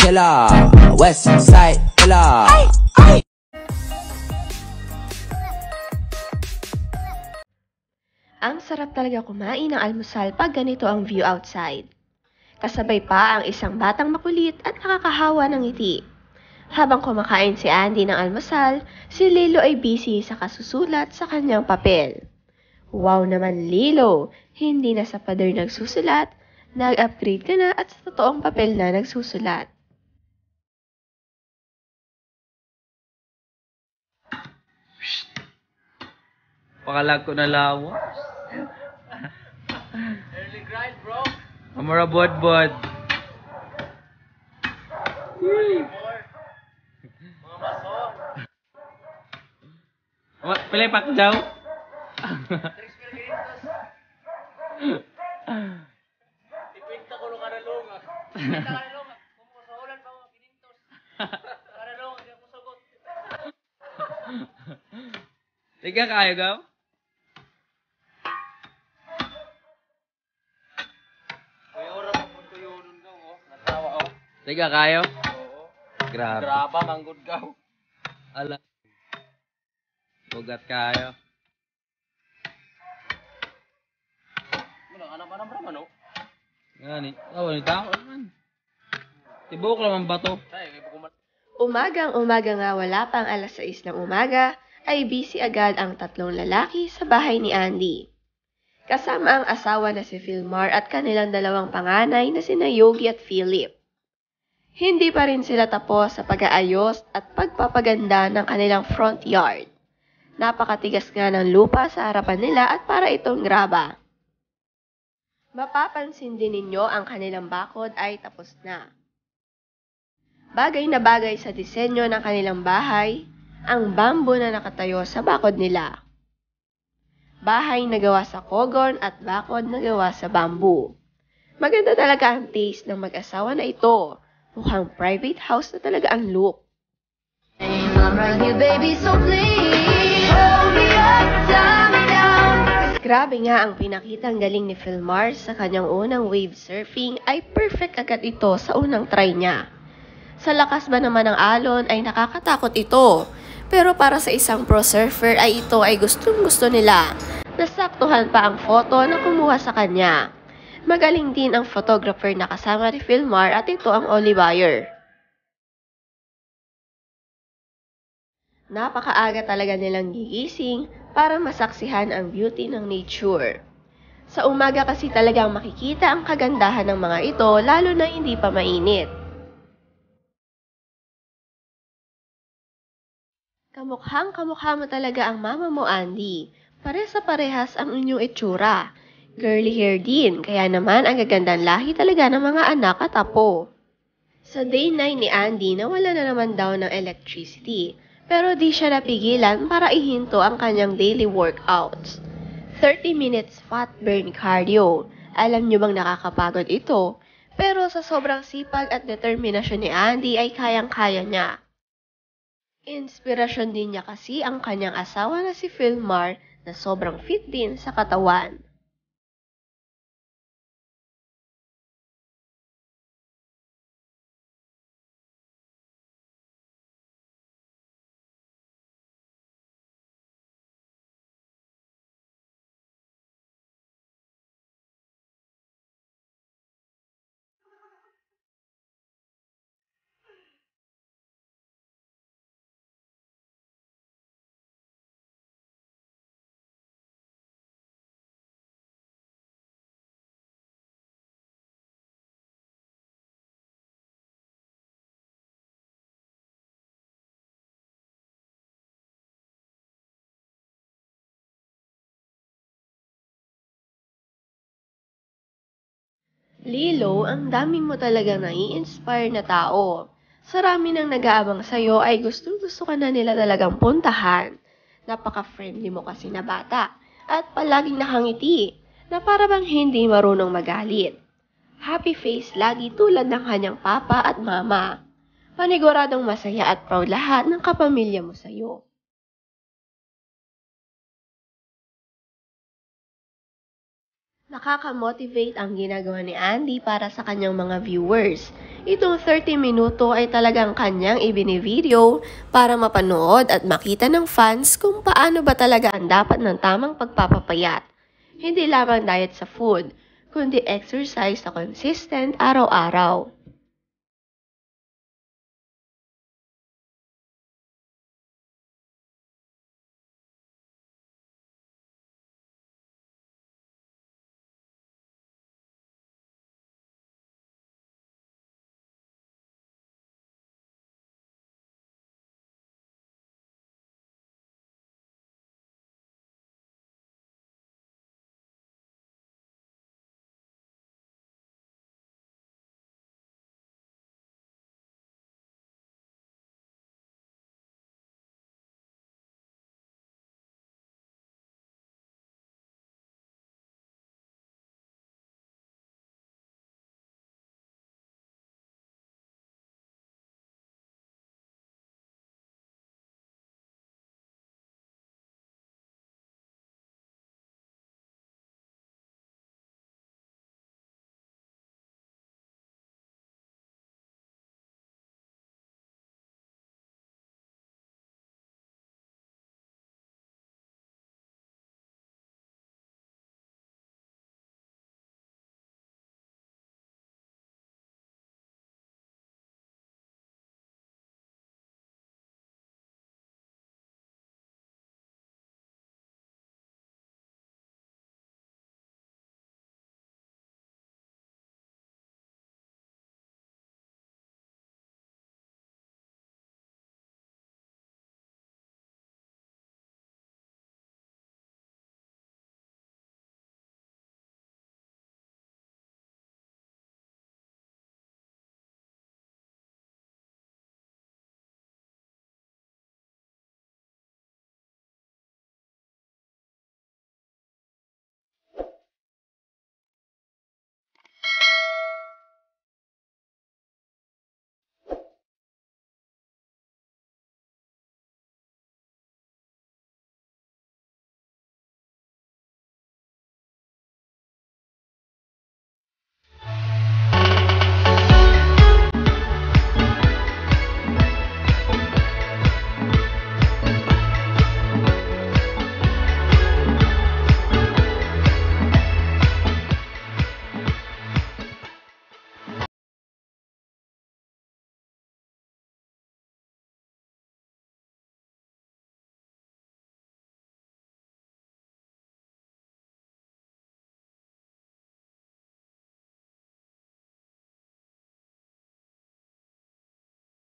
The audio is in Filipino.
killer, West Side killer. Ang sarap talaga kumain ng almusal pag ganito ang view outside. Kasabay pa ang isang batang makulit at nakakahawa ng ngiti. Habang kumakain si Andy ng almusal, si Lilo ay busy sa kasusulat sa kanyang papel. Wow naman Lilo, hindi na sa pader nagsusulat, nag-upgrade ka na at sa totoong papel na nagsusulat. Pakalag ko na lawa. Early grind, bro. Amara bod. Mga maso. Pilay pakjaw. Ipinta ko nung kanalunga. Ipinta kanalunga. Kung masahulan pa mga pinintos. Kanalunga, hindi ako sagot. Tiga kayo gaw? Kuya, ora mo po tuyo nun gaw, oh. Natawa, oh. Tiga kayo? Oo. Grabe. Graba, manggod gaw. Ala. Bugat kayo. Anak-anak naman, oh. Ngani. Oh, ni tao man. Tibok lang ang bato. Ay, may bukuman. Umagang-umaga nga wala pang alas 6 ng umaga, ay busy agad ang tatlong lalaki sa bahay ni Andy. Kasama ang asawa na si Philmar at kanilang dalawang panganay na sina Yogi at Philip. Hindi pa rin sila tapos sa pag-aayos at pagpapaganda ng kanilang front yard. Napakatigas nga ng lupa sa harapan nila at para itong graba. Mapapansin din ninyo ang kanilang bakod ay tapos na. Bagay na bagay sa disenyo ng kanilang bahay, ang bamboo na nakatayo sa bakod nila. Bahay na gawa sa kogon at bakod na gawa sa bamboo. Maganda talaga ang taste ng mag-asawa na ito. Mukhang private house na talaga ang look. Grabe nga ang pinakitang galing ni Philmar sa kanyang unang wave surfing ay perfect agad ito sa unang try niya. Sa lakas ba naman ng alon ay nakakatakot ito. Pero para sa isang pro surfer ay ito ay gustong-gusto nila. Nasaktuhan pa ang photo na kumuha sa kanya. Magaling din ang photographer na kasama ni Philmar at ito ang Olivier. Napakaaga talaga nilang gigising para masaksihan ang beauty ng nature. Sa umaga kasi talagang makikita ang kagandahan ng mga ito lalo na hindi pa mainit. Kamukhang-kamukha mo talaga ang mama mo, Andy. Parehas ang inyong itsura. Girly hair din, kaya naman ang gagandang lahi talaga ng mga anak at apo. Sa day 9 ni Andy, nawala na naman daw ng electricity. Pero di siya napigilan para ihinto ang kanyang daily workouts. 30 minutes fat burn cardio. Alam niyo bang nakakapagod ito? Pero sa sobrang sipag at determinasyon ni Andy ay kayang-kaya niya. Inspirasyon din niya kasi ang kanyang asawa na si Philmar na sobrang fit din sa katawan. Lilo, ang dami mo talagang nai-inspire na tao. Sa rami ng nag-aabang sa'yo ay gusto ka na nila talagang puntahan. Napaka-friendly mo kasi na bata at palaging nakangiti na para bang hindi marunong magalit. Happy face lagi tulad ng kanyang papa at mama. Paniguradong masaya at proud lahat ng kapamilya mo sa'yo. Nakaka-motivate ang ginagawa ni Andy para sa kanyang mga viewers. Itong 30 minuto ay talagang kanyang ibinivideo para mapanood at makita ng fans kung paano ba talaga ang dapat ng tamang pagpapapayat. Hindi lamang diet sa food, kundi exercise na consistent araw-araw.